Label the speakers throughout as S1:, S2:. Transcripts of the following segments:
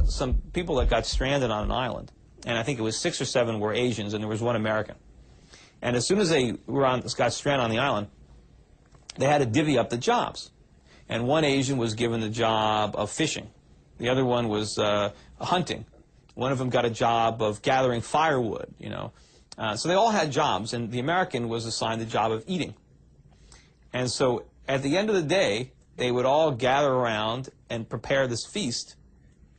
S1: some people that got stranded on an island, and I think it was 6 or 7 were Asians, and there was 1 American. And as soon as they got stranded on the island, they had to divvy up the jobs. And 1 Asian was given the job of fishing. The other one was hunting. One of them got a job of gathering firewood, you know. So they all had jobs, and the American was assigned the job of eating. And so at the end of the day, they would all gather around and prepare this feast,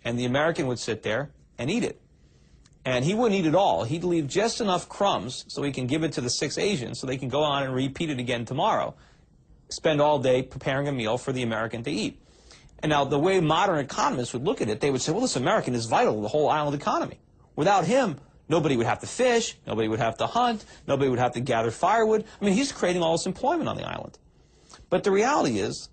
S1: and the American would sit there and eat it. And he wouldn't eat it all. He'd leave just enough crumbs so he can give it to the 6 Asians so they can go on and repeat it again tomorrow. Spend all day preparing a meal for the American to eat. And now the way modern economists would look at it, they would say, well, this American is vital to the whole island economy. Without him, nobody would have to fish, nobody would have to hunt, nobody would have to gather firewood. I mean, he's creating all this employment on the island. But the reality is,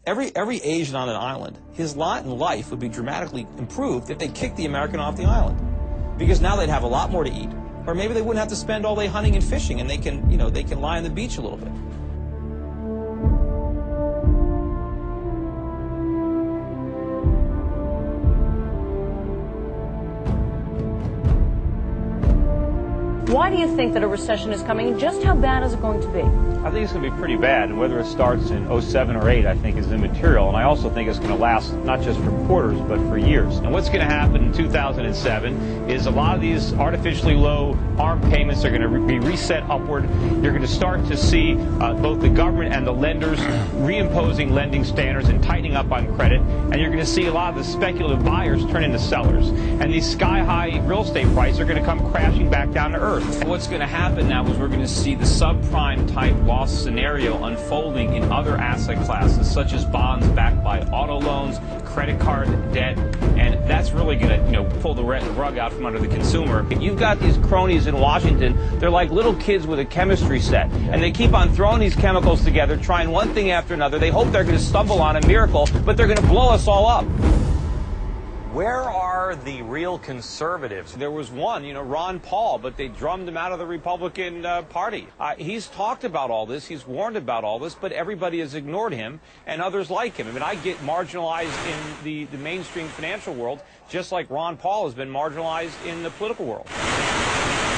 S1: every Asian on an island, his lot in life would be dramatically improved if they kicked the American off the island. Because now they'd have a lot more to eat. Or maybe they wouldn't have to spend all day hunting and fishing, and they can, you know, they can lie on the beach a little bit.
S2: Why do you think that a recession is coming, and just how bad is it going to be?
S3: I think it's going to be pretty bad, and whether it starts in 07 or 08, I think, is immaterial. And I also think it's going to last not just for quarters, but for years. And what's going to happen in 2007 is a lot of these artificially low ARM payments are going to be reset upward. You're going to start to see both the government and the lenders reimposing lending standards and tightening up on credit. And you're going to see a lot of the speculative buyers turn into sellers. And these sky-high real estate prices are going to come crashing back down to earth.
S1: What's going to happen now is we're going to see the subprime type loss scenario unfolding in other asset classes, such as bonds backed by auto loans, credit card debt, and that's really going to, you know, pull the rug out from under the consumer. You've got these cronies in Washington. They're like little kids with a chemistry set, and they keep on throwing these chemicals together, trying one thing after another. They hope they're going to stumble on a miracle, but they're going to blow us all up.
S4: Where are the real conservatives?
S1: There was one, you know, Ron Paul, but they drummed him out of the Republican Party. He's talked about all this, he's warned about all this, but everybody has ignored him, and others like him. I mean, I get marginalized in the mainstream financial world, just like Ron Paul has been marginalized in the political world.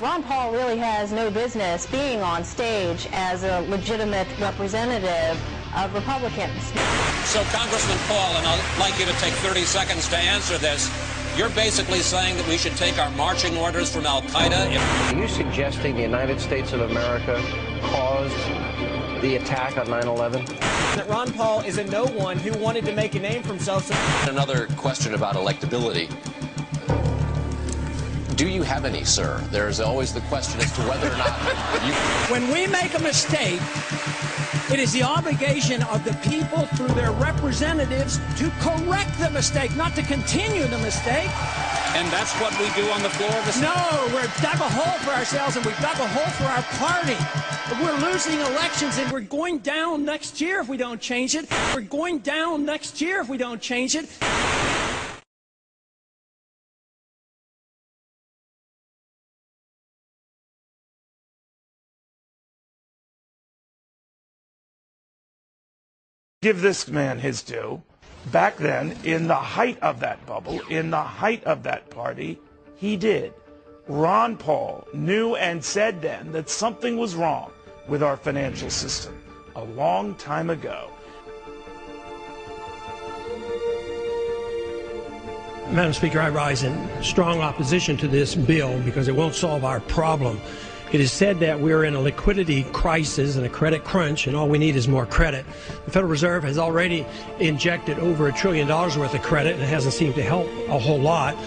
S5: Ron Paul really has no business being on stage as a legitimate representative of Republicans.
S6: So, Congressman Paul, and I'd like you to take 30 seconds to answer this. You're basically saying that we should take our marching orders from Al-Qaeda.
S7: Are you suggesting the United States of America caused the attack on 9/11?
S8: That Ron Paul is a no one who wanted to make a name for himself.
S9: Another question about electability. Do you have any, sir? There's always the question as to whether or not you...
S8: When we make a mistake, it is the obligation of the people through their representatives to correct the mistake, not to continue the mistake.
S6: And that's what we do on the floor of the Senate?
S8: No, we've dug a hole for ourselves, and we've dug a hole for our party. We're losing elections, and we're going down next year if we don't change it. We're going down next year if we don't change it.
S10: Give this man his due. Back then, in the height of that bubble, in the height of that party, he did. Ron Paul knew and said then that something was wrong with our financial system a long time ago.
S11: Madam Speaker, I rise in strong opposition to this bill because it won't solve our problem. It is said that we're in a liquidity crisis and a credit crunch, and all we need is more credit. The Federal Reserve has already injected over $1 trillion worth of credit, and it hasn't seemed to help a whole lot.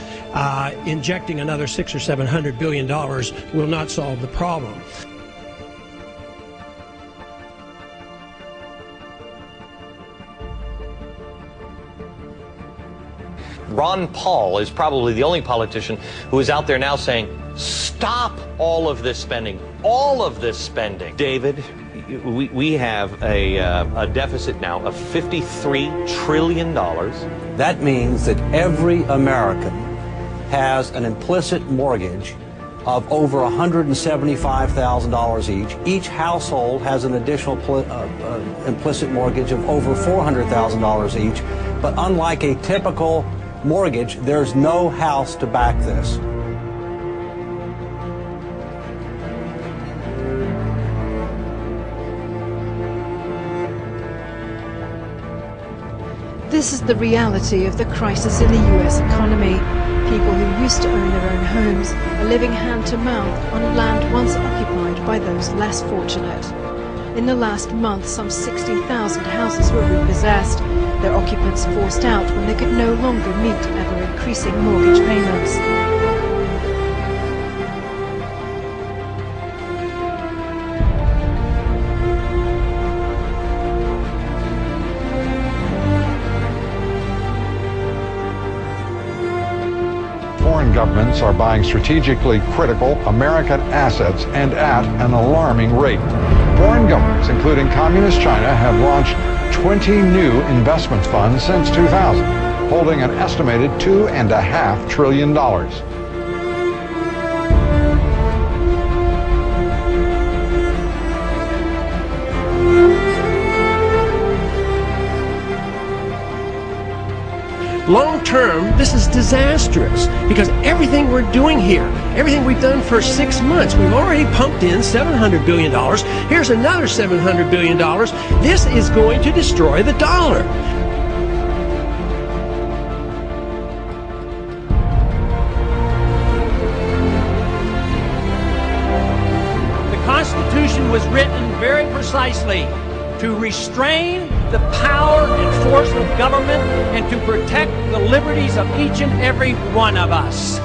S11: Injecting another $600 or $700 billion will not solve the problem.
S4: Ron Paul is probably the only politician who is out there now saying, stop all of this spending, all of this spending. David, we have a deficit now of $53 trillion.
S12: That means that every American has an implicit mortgage of over $175,000 each. Each household has an additional implicit mortgage of over $400,000 each. But unlike a typical mortgage, there's no house to back this.
S13: This is the reality of the crisis in the U.S. economy. People who used to own their own homes are living hand to mouth on land once occupied by those less fortunate. In the last month, some 60,000 houses were repossessed, their occupants forced out when they could no longer meet ever-increasing mortgage payments.
S14: Foreign governments are buying strategically critical American assets and at an alarming rate. Foreign governments, including Communist China, have launched 20 new investment funds since 2000, holding an estimated $2.5 trillion.
S11: Long term, this is disastrous because everything we're doing here, everything we've done for 6 months, we've already pumped in $700 billion. Here's another $700 billion. This is going to destroy the dollar. The Constitution was written very precisely to restrain the power and force of government and to protect the liberties of each and every one of us.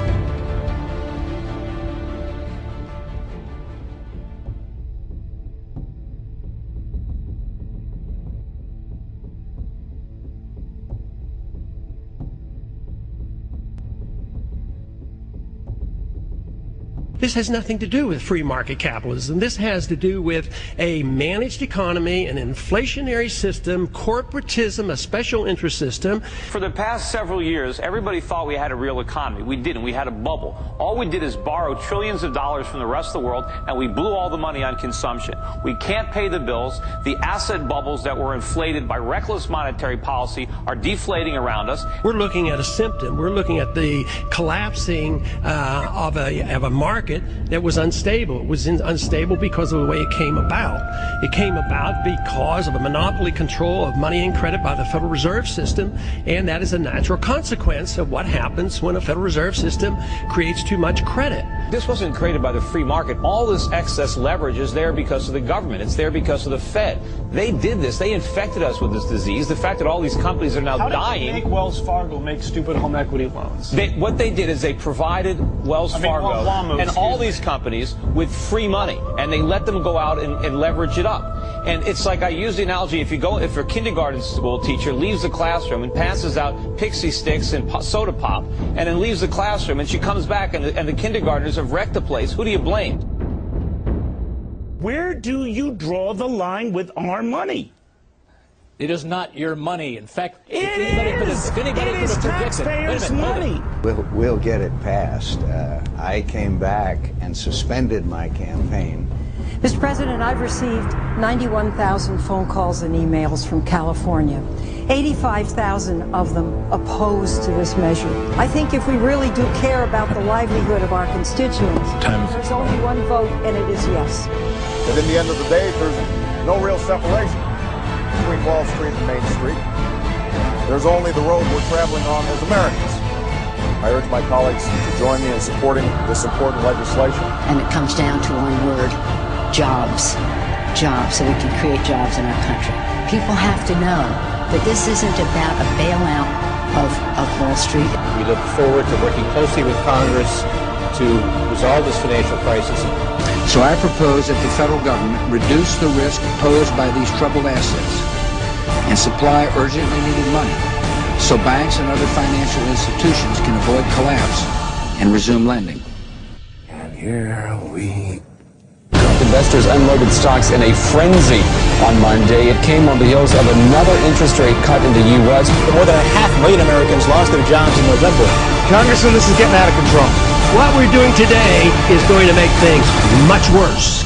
S11: This has nothing to do with free market capitalism. This has to do with a managed economy, an inflationary system, corporatism, a special interest system.
S1: For the past several years, everybody thought we had a real economy. We didn't. We had a bubble. All we did is borrow trillions of dollars from the rest of the world, and we blew all the money on consumption. We can't pay the bills. The asset bubbles that were inflated by reckless monetary policy are deflating around us.
S11: We're looking at a symptom. We're looking at the collapsing of a market that was unstable. It was unstable because of the way it came about. It came about because of a monopoly control of money and credit by the Federal Reserve System, and that is a natural consequence of what happens when a Federal Reserve System creates too much credit.
S1: This wasn't created by the free market. All this excess leverage is there because of the government. It's there because of the Fed. They did this. They infected us with this disease. The fact that all these companies are now dying.
S15: How did they make Wells Fargo make stupid home equity loans?
S1: What they did is they provided Wells Fargo and all these companies with free money, and they let them go out and leverage it up. And it's like, I use the analogy, if a kindergarten school teacher leaves the classroom and passes out pixie sticks and soda pop, and then leaves the classroom, and she comes back and the kindergartners have wrecked the place, who do you blame?
S10: Where do you draw the line with our money?
S9: It is not your money. In fact,
S10: It is taxpayers' money.
S16: We'll get it passed. I came back and suspended my campaign.
S17: Mr. President, I've received 91,000 phone calls and emails from California. 85,000 of them opposed to this measure. I think if we really do care about the livelihood of our constituents, there's only one vote, and it is yes.
S18: But in the end of the day, there's no real separation between Wall Street and Main Street. There's only the road we're traveling on as Americans. I urge my colleagues to join me in supporting this important legislation.
S19: And it comes down to one word: jobs. Jobs, so we can create jobs in our country. People have to know that this isn't about a bailout of Wall Street.
S7: We look forward to working closely with Congress to resolve this financial crisis.
S20: So I propose that the federal government reduce the risk posed by these troubled assets and supply urgently needed money so banks and other financial institutions can avoid collapse and resume lending.
S16: And here we
S21: Investors unloaded stocks in a frenzy on Monday. It came on the heels of another interest rate cut in the U.S.
S22: More than 500,000 Americans lost their jobs in November.
S15: Congressman, this is getting out of control.
S11: What we're doing today is going to make things much worse.